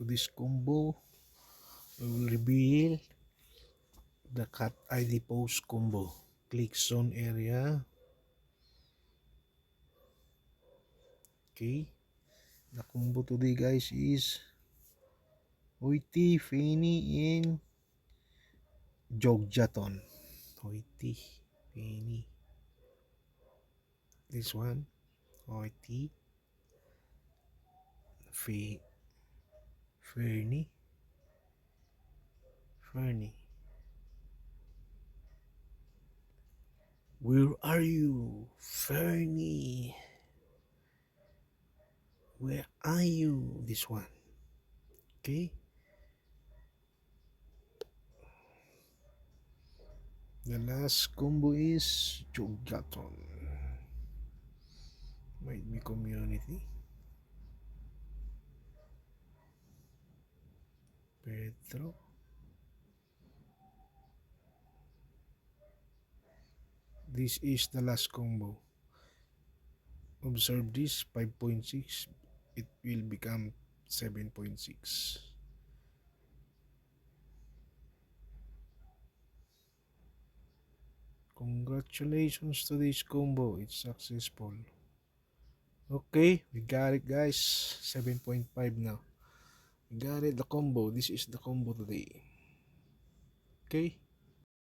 to this combo. We will reveal the cat ID post combo. Click zone area. Okay. The combo today, guys, is Hoity, Fanny, and Jogjaton. Hoity, Fanny. This one, Hoity, Fernie, Fernie. Where are you, Fernie? Where are you? This one. Okay. The last combo is Jogjaton. Might be community. Pedro. This is the last combo. Observe this, 5.6. It will become 7.6. Congratulations to this combo. It's successful. Okay, we got it, guys. 7.5 now. We got it, the combo. This is the combo today. Okay.